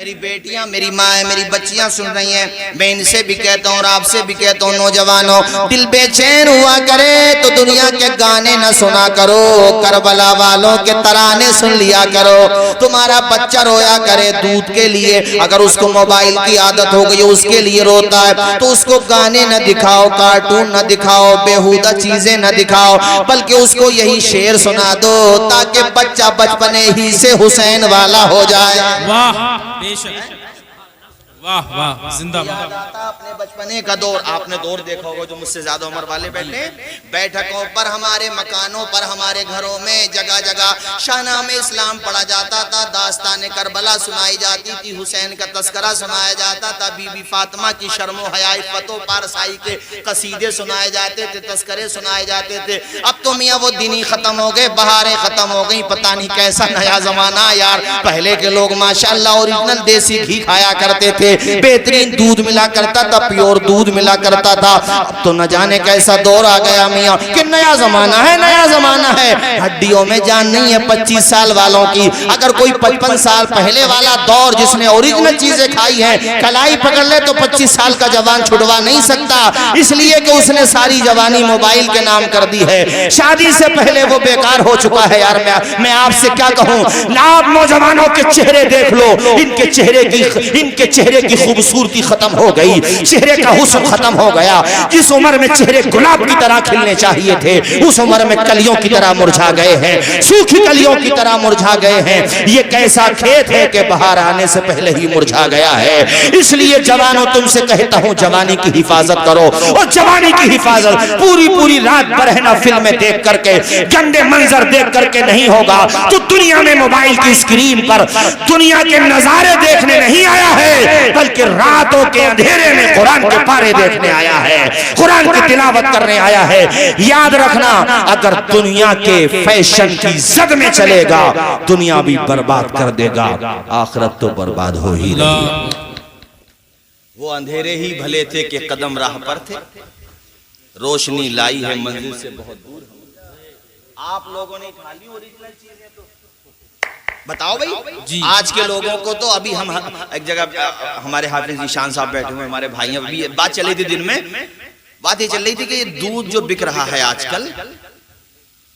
मेरी बेटियां, मेरी माँ है, मेरी बच्चियां सुन रही हैं, मैं इनसे भी कहता हूँ और आपसे भी कहता हूँ, नौजवानों दिल बेचैन हुआ करे तो दुनिया के गाने न सुना करो, करबला वालों के तराने सुन लिया करो। तुम्हारा बच्चा रोया करे दूध के लिए, अगर उसको मोबाइल की आदत हो गई उसके लिए रोता है तो उसको गाने न दिखाओ, कार्टून न दिखाओ, बेहुदा चीजें न दिखाओ, बल्कि उसको यही शेर सुना दो ताकि बच्चा बचपने ही से हुसैन वाला हो जाए। वाह बेशक, वाह वाह, जिंदाबाद। अपने बचपने का दौर आपने दौर देखा होगा, जो मुझसे ज्यादा उम्र वाले बैठे, बैठकों पर, हमारे मकानों पर, हमारे घरों में जगह जगह शाहनामे इस्लाम पढ़ा जाता था, दास्तान करबला सुनाई जाती थी, हुसैन का तस्करा सुनाया जाता था, बीबी फातिमा की शर्मो हया इफ़्फ़तो पारसाई के कसीदे सुनाए जाते थे, तस्करे सुनाए जाते थे। अब तो मियाँ वो दिन ही खत्म हो गए, बहारें खत्म हो गई, पता नहीं कैसा नया जमाना यार। पहले के लोग माशाल्लाह ओरिजिनल देसी घी खाया करते थे, बेहतरीन दूध मिला करता था, प्योर दूध मिला करता था। अब तो न जाने कैसा दौर आ गया मियाँ कि नया जमाना है, नया जमाना है। हड्डियों में जान नहीं है 25 साल वालों की। अगर कोई 55 साल पहले वाला दौर जिसने ओरिजिनल चीजें खाई है कलाई पकड़ ले तो 25 साल का जवान छुड़वा नहीं सकता, इसलिए कि उसने सारी जवानी मोबाइल के नाम कर दी है। शादी से पहले वो बेकार हो चुका है यार। मैं आपसे क्या कहूँ, आप नौजवानों के चेहरे देख लो, इनके चेहरे की खूबसूरती खत्म हो गई, चेहरे का हुस्न खत्म हो गया। जिस उम्र में चेहरे गुलाब की तरह खिलने चाहिए थे उस उम्र में कलियों की तरह मुरझा गए हैं, सूखी कलियों की तरह मुरझा गए हैं। ये कैसा खेत है कि बाहर आने से पहले ही मुरझा गया है। इसलिए जवानों तुमसे कहता हूँ जवानी की हिफाजत करो, और जवानी की हिफाजत पूरी रात बरहना फिल्में देख करके, गंदे मंजर देख करके नहीं होगा। तो दुनिया में मोबाइल की स्क्रीन पर दुनिया के नजारे देखने नहीं आया है, बल्कि रातों के अंधेरे में कुरान के पारे देखने आया है, कुरान की तिलावत करने आया है। याद रखना, अगर दुनिया के फैशन की जद में चलेगा दुनिया भी बर्बाद कर देगा, आखिरत तो बर्बाद हो ही रही। वो अंधेरे ही भले थे कि कदम राह पर थे, रोशनी लाई है मंजिल से बहुत दूर। आप लोगों ने खा ली ओरिजिनल चीजें, तो बताओ भाई। आज के लोगों को तो अभी हम एक जगह, हमारे हाफिज ईशान साहब बैठे हुए, हमारे भाई, अभी बात चली थी दिन में, बात ये चल रही थी कि दूध जो बिक रहा है आजकल,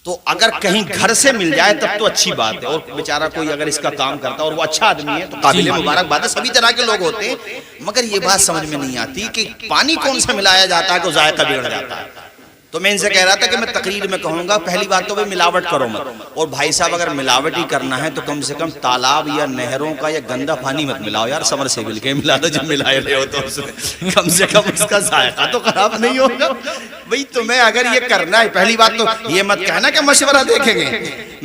तो अगर कहीं घर से मिल जाए तब तो अच्छी बात है, और बेचारा कोई अगर इसका काम करता है और वो अच्छा आदमी है तो काबिल मुबारकबाद है। सभी तरह के लोग होते हैं, मगर ये बात समझ में नहीं आती कि पानी कौन सा मिलाया जाता है कि जायका बिगड़ जाता है। तो मैं इनसे कह रहा था कि मैं तकरीर में कहूंगा, पहली बात तो भाई मिलावट करो मत, और भाई साहब अगर मिलावट ही करना है तो कम से कम तालाब या नहरों का या गंदा पानी मत मिलाओ यार, समर से मिल के मिला दो, जब मिलाए रहे हो तो उसमें कम से कम उसका जायका तो खराब नहीं होगा भाई। तुम्हें अगर ये करना है, पहली बात तो ये मत कहना कि मशवरा देखेंगे।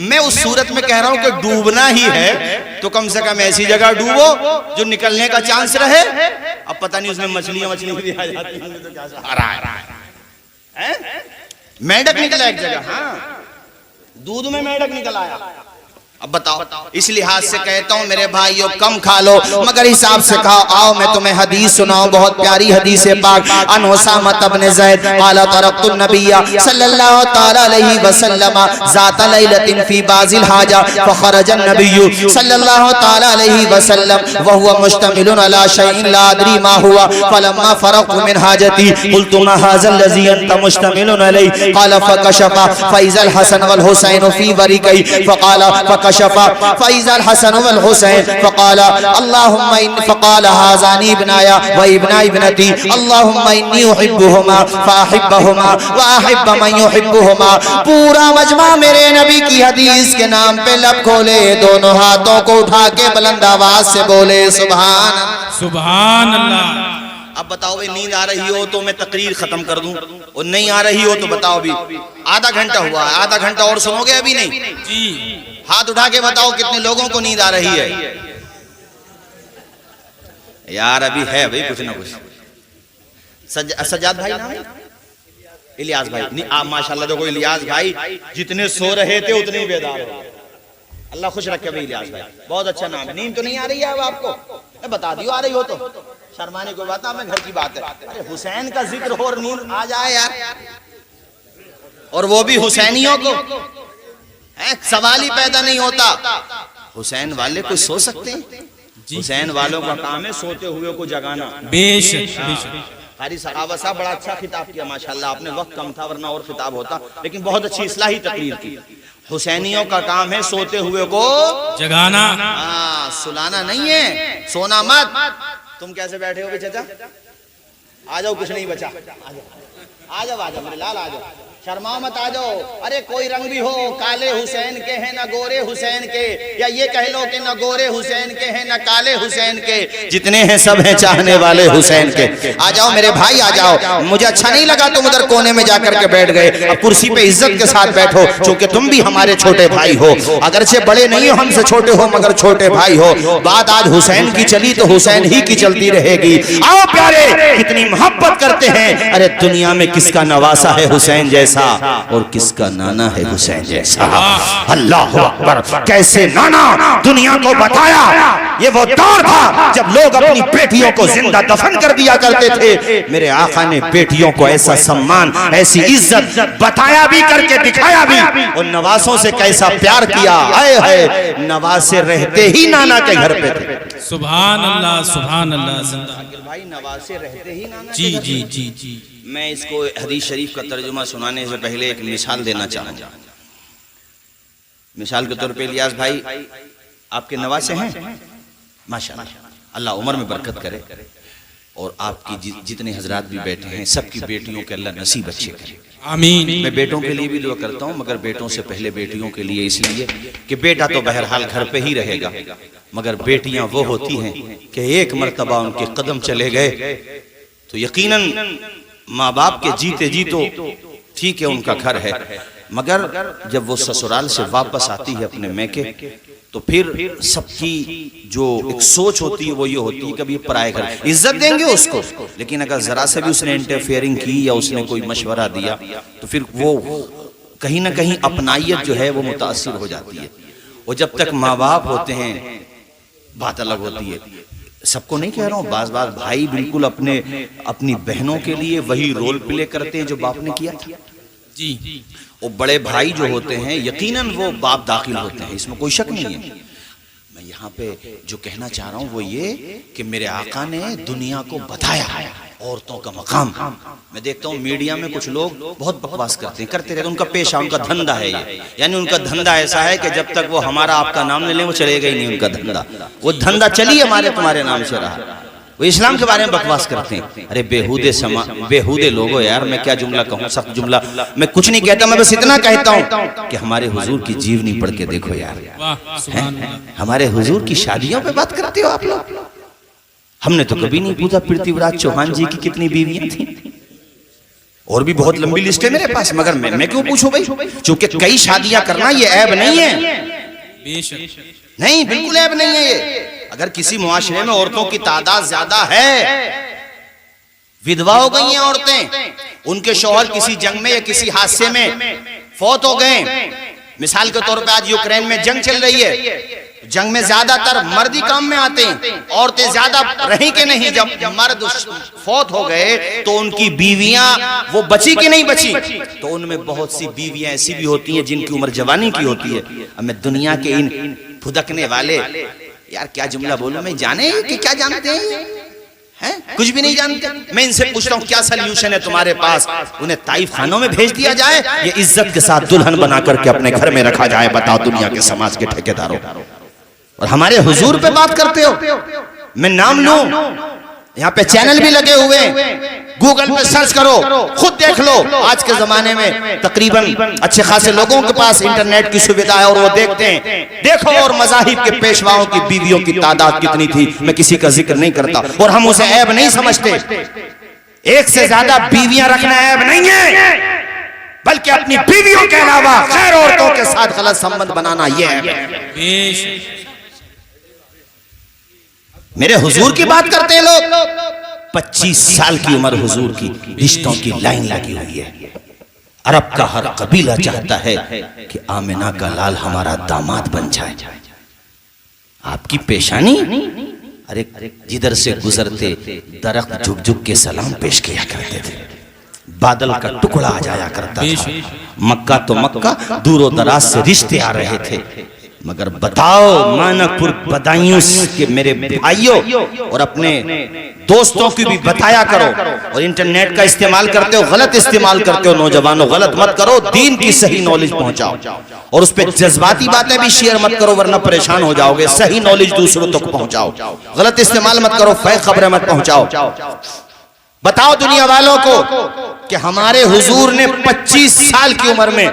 मैं उस सूरत में कह रहा हूँ कि डूबना ही है तो कम से कम ऐसी जगह डूबो जो निकलने का चांस रहे। अब पता नहीं उसमें मछलियां भी आ जाती हैं तो क्या आ रहा है। मेंढक निकला एक जगह, हाँ, दूध में मेंढक निकल आया। अब बताओ, इस लिहाज से कहता हूँ मेरे भाइयों, कम खा लो मगर हिसाब से खाओ। आओ मैं तुम्हें हदीस सुनाऊं, बहुत प्यारी हदीस है पाक। अन उसामा इब्न ज़ैद क़ाल तरक्तु नबिय्या सल्लल्लाहु तआला अलैहि वसल्लम ज़ात लैलतिन फी बाज़िल हाजा फखरज नबिय्यु सल्लल्लाहु तआला अलैहि वसल्लम व हुवा मुश्तमिलुन अला शैइन ला अदरी मा हुवा फलम्मा फरग़तु मिन हाजती क़ुल्तु मा हाज़ा लज़ी अंत मुश्तमिलुन अलैहि क़ाल फकशफ़ फ़इज़ल हसन वल हुसैन फी वरिक़ै फ़क़ाल फैज़ल हसन वल हुसैन फ़क़ाल अल्लाहुम्मा इन्नी फ़क़ाल हाज़ानी इब्नाया व इब्ना इब्नती अल्लाहुम्मा इन्नी उहिब्बुहुमा फ़अहिब्बहुमा व अहिब्ब मन युहिब्बुहुमा। पूरा मजमा मेरे नबी की हदीस के नाम पे लब खोले, दोनों हाथों को उठा के बुलंद आवाज से बोले सुभान अल्लाह। अब बताओ भाई, नींद आ रही हो तो मैं तकरीर खत्म कर दूं, और नहीं आ रही हो तो बताओ, अभी आधा घंटा हुआ है, आधा घंटा और सुनोगे अभी नहीं जी? हाथ उठा के बताओ कितने लोगों को नींद आ रही है यार? अभी है भाई कुछ ना कुछ। सज्जाद भाई नाम है, इलियास भाई, माशाल्लाह देखो इलियास भाई जितने सो रहे थे उतने ही बेदार हो। अल्लाह खुश रखे भाई इलियास भाई, बहुत अच्छा नाम है। नींद तो नहीं आ रही है अब आपको? बता दियो आ रही हो तो, शर्माने को बात है, घर की बात है। अरे हुसैन का जिक्र हो और नींद आ जाए यार, और वो भी हुसैनियों को, सवाल ही पैदा नहीं होता। हुसैन वाले कोई सो सकते हैं? हुसैन वालों का काम है सोते हुए को जगाना। बेशक बेशक। कारी सहाबा साहब बड़ा अच्छा खिताब किया माशाल्लाह, आपने वक्त कम था वरना और खिताब होता, लेकिन बहुत अच्छी इस्लाही तकरीर की। हुसैनियों का काम है सोते हुए को जगाना। हाँ, सुलाना नहीं है, सोना मत। तुम कैसे बैठे हो चाचा? आ जाओ, कुछ नहीं बचा, आ जाओ आ जाओ मेरे लाल, आ जाओ, शर्माओ मत, आ जाओ। अरे कोई रंग भी हो, काले हुसैन के हैं न गोरे हुसैन के, या ये कह लो कि न गोरे हुसैन के हैं न काले हुसैन के, जितने हैं सब हैं चाहने वाले हुसैन के। आ जाओ मेरे भाई, आ जाओ। मुझे अच्छा नहीं लगा तुम उधर कोने में जाकर के बैठ गए, अब कुर्सी पे इज्जत के साथ बैठो, क्योंकि तुम भी हमारे छोटे भाई हो, अगरचे बड़े नहीं हो, हमसे छोटे हो मगर छोटे भाई हो। बात आज हुसैन की चली तो हुसैन ही की चलती रहेगी। आओ प्यारे, कितनी मोहब्बत करते हैं। अरे दुनिया में किसका नवासा है हुसैन जैसा, और किसका नाना है हुसैन जैसा। अल्लाह अकबर, कैसे नाना दुनिया को बताया। ये वो दौर था जब लोग अपनी बेटियों को जिंदा दफन कर दिया करते थे। मेरे आका ने बेटियों को ऐसा सम्मान, ऐसी इज्जत बताया भी, करके दिखाया भी, और नवासों से कैसा प्यार किया। आए है नवासे रहते ही नाना के घर पे थे। सुभान अल्लाह सुभान अल्लाह। जिंदा भाई नवासे रहते ही नाना। जी जी जी जी। मैं इसको हदीस शरीफ का तर्जुमा सुनाने से पहले एक मिसाल देना चाहूंगा। मिसाल के तौर पे इलियास भाई आपके नवासे हैं माशाअल्लाह, अल्लाह उम्र में बरकत करे, और आपकी जितने हजरात भी बैठे हैं सबकी बेटियों के अल्लाह नसीब अच्छे करे, आमीन। मैं बेटों के लिए भी दुआ करता हूँ, मगर बेटों से पहले बेटियों के लिए, इसलिए कि बेटा तो बहरहाल घर पे ही रहेगा, मगर बेटियां वो होती हैं कि एक मर्तबा उनके कदम चले गए तो यकीनन माँ बाप के जीते जी तो ठीक है उनका घर है, मगर जब वो ससुराल से वापस आती है अपने मैके, तो फिर सबकी जो एक सोच होती है वो ये होती है कभी पराए घर, इज्जत देंगे उसको, लेकिन अगर जरा से भी उसने इंटरफेयरिंग की या उसने कोई मशवरा दिया तो फिर वो कहीं ना कहीं अपनाइयत जो है वो मुतासिर हो जाती है। और जब तक माँ बाप होते हैं बात अलग होती है। सबको नहीं कह रहा हूँ, बाज बाज भाई बिल्कुल अपनी बहनों के लिए वही रोल प्ले करते हैं जो बाप ने किया था जी। वो बड़े भाई जो होते हैं यकीनन वो बाप दाखिल होते हैं, इसमें कोई शक नहीं है। मैं यहाँ पे जो कहना चाह रहा हूँ वो ये कि मेरे आका ने दुनिया को बताया औरतों का मकाम। मैं देखता हूँ मीडिया में कुछ लोग बहुत बकवास करते रहते, उनका पेशा, उनका धंधा है ये, यानी उनका धंधा ऐसा है कि जब तक वो हमारा आपका नाम ले लें वो चलेगा ही नहीं उनका धंधा। वो धंधा चली हमारे तुम्हारे नाम से रहा। वो इस्लाम के बारे में बकवास करते हैं। अरे बेहूदे लोगो यार, मैं क्या जुमला कहूँ, सब जुमला मैं कुछ नहीं कहता, मैं बस इतना कहता हूँ कि हमारे हुजूर की जीवनी पढ़ के देखो यार, हमारे हुजूर की शादियों पे बात करते हो आप लोग। हमने तो कभी नहीं पूछा पृथ्वीराज चौहान जी की कितनी बीवियां थी, और भी बहुत लंबी लिस्ट है मेरे पास, मगर मैं क्यों पूछूं भाई, क्योंकि कई शादियां करना ये ऐब नहीं है, नहीं बिल्कुल ऐब नहीं है ये। अगर किसी मुआशरे में औरतों की तादाद ज्यादा है, विधवा हो गई हैं औरतें, उनके शौहर किसी जंग में या किसी हादसे में फौत हो गए, मिसाल के तौर पे आज यूक्रेन में जंग चल रही है, जंग में ज्यादातर मर्द ही काम में आते हैं, औरतें ज्यादा रही कि नहीं। जब मर्द फौत हो गए तो उनकी बीवियां वो बची कि नहीं बची, तो उनमें बहुत सी बीवियां ऐसी भी होती हैं जिनकी उम्र जवानी की होती है। अब मैं दुनिया के इन फुदकने वाले, यार क्या जुमला बोलूं मैं, जाने कि क्या जानते हैं, कुछ भी नहीं जानते। मैं इनसे पूछता हूँ क्या सल्यूशन है तुम्हारे पास, उन्हें ताइफ खानों में भेज दिया जाए, ये इज्जत के साथ दुल्हन बना करके अपने घर में रखा जाए? बताओ दुनिया के समाज के ठेकेदारों, और हमारे हुजूर पे बात करते हो। मैं नाम लूं, यहाँ पे चैनल भी लगे हुए, गूगल पे सर्च करो, खुद देख लो। आज के जमाने में तकरीबन अच्छे खासे लोगों के पास इंटरनेट की सुविधा है और वो देखते हैं। देखो और मज़ाहिब के पेशवाओं की बीवियों की तादाद कितनी थी, मैं किसी का जिक्र नहीं करता, और हम उसे ऐब नहीं समझते। एक से ज्यादा बीवियां रखना ऐब नहीं है, बल्कि अपनी बीवियों के अलावा गैर औरतों के साथ गलत संबंध बनाना यह है। मेरे हुजूर की बात करते हैं लोग, 25 साल की उम्र हुजूर की, रिश्तों की लाइन लगी हुई है। अरब का हर कबीला चाहता है कि आमिना का लाल हमारा दामाद बन जाए। आपकी पेशानी, अरे जिधर से गुजरते दरख्त झुक झुक के सलाम पेश किया करते थे, बादल का टुकड़ा आ जाया करता था। मक्का तो मक्का, दूरों दराज से रिश्ते आ रहे थे। मगर बताओ मानकपुर बदायूं के मेरे भाइयों और अपने दोस्तों की भी बताया करो। और इंटरनेट का इस्तेमाल करते हो, गलत इस्तेमाल करते हो नौजवानों, गलत मत करो, दीन की सही नॉलेज पहुंचाओ। और उस पर जज्बाती बातें भी शेयर मत करो वरना परेशान हो जाओगे। सही नॉलेज दूसरों तक पहुंचाओ, गलत इस्तेमाल मत करो, फेक खबरें मत पहुंचाओ। बताओ दुनिया वालों को कि हमारे हुजूर ने 25 साल की उम्र में,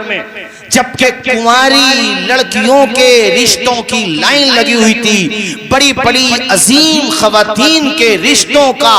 जबकि कुंवारी लड़कियों के रिश्तों की लाइन लगी हुई थी, बड़ी बड़ी अजीम खवातीन के रिश्तों का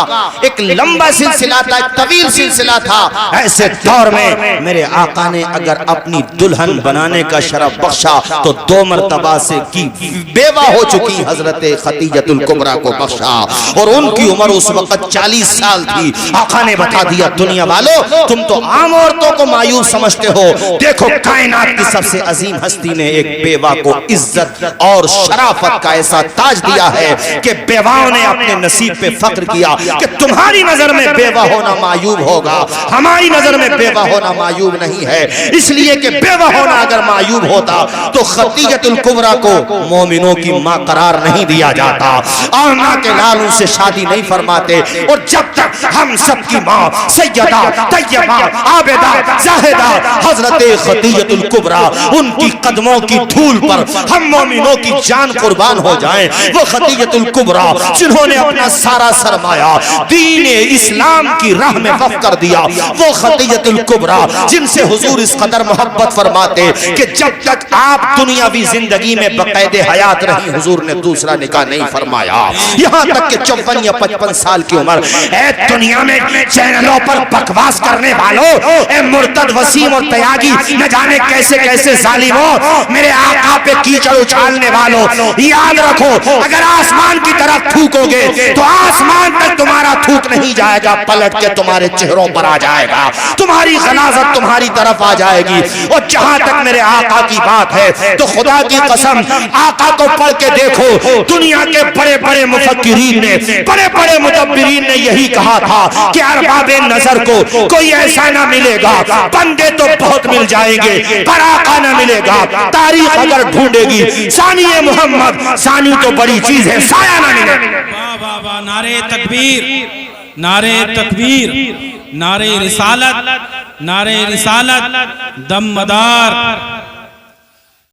एक लंबा सिलसिला था, एक तवील सिलसिला था। ऐसे दौर में मेरे आका ने अगर अपनी दुल्हन बनाने का शरफ बख्शा तो 2 मरतबा से की बेवा हो चुकी हजरत खदीजतुल कुबरा को बख्शा, और उनकी उम्र उस वक्त 40 साल थी। आका ने बता दिया दुनिया वालों, तुम तो आम औरतों को मायूस समझते हो, देखो कायनात की सबसे अजीम हस्ती ने एक बेवा को इज्जत और शराफत का ऐसा ताज दिया है कि बेवाओं ने अपने नसीब पे फख्र किया कि तुम्हारी नजर में बेवा होना मायूब होगा, हमारी नजर में बेवा होना मायूब नहीं है। इसलिए कि बेवा होना अगर मायूब होता तो खदीजतुल कुबरा को मोमिनों की मां करार नहीं दिया जाता, आमना के लाल उनसे शादी नहीं फरमाते। और जब तक हम सबकी मां सैयदा तैयबा आबिदा जाहिदा हजरत खदीजतुल कुबरा, उनकी कदमों की धूल पर हम मोमिनों की जान कुर्बान हो जाएं, वो खदीजतुल कुबरा जिन्होंने अपना सारा सरमाया दीन इस्लाम की राह में वक्फ कर दिया, वो खदीजतुल कुबरा जिनसे हुजूर इस कदर मोहब्बत फरमाते कि जब तक आप दुनियावी जिंदगी में बकायदे हयात रही हुजूर ने दूसरा निकाह नहीं फरमाया। यहाँ तक कि 54 या 55 साल की उम्र, ए दुनिया में चैनलों पर बकवास करने वालों, ए मुर्तद वसीम और त्यागी, न जाने कैसे कैसे जालिमों, मेरे आका पे कीचड़ उछालने वालों, याद रखो अगर आसमान की तरफ थूकोगे तो आसमान तक तुम्हारा थूक नहीं जाएगा, पलट के तुम्हारे चेहरों पर आ जाएगा, तुम्हारी गलाजत तुम्हारी तरफ आ जाएगी। और जहां तक मेरे आका की बात है तो खुदा की कसम आका को पढ़ के देखो, दुनिया के बड़े बड़े मुफक्किरीन ने, बड़े बड़े मुदब्बिरीन ने यही कहा था कि अरबाबे नजर को कोई ऐसा ना मिलेगा, बंदे तो बहुत मिल जाएंगे पर आका ना मिलेगा। तारीख अगर ढूंढेगी सानी मोहम्मद, सानी तो बड़ी चीज है, साया ना मिलेगा। वाह वाह वाह, नारे तकबीर, नारे तकबीर, नारे रिसालत, नारे रिसालत, दम मदार।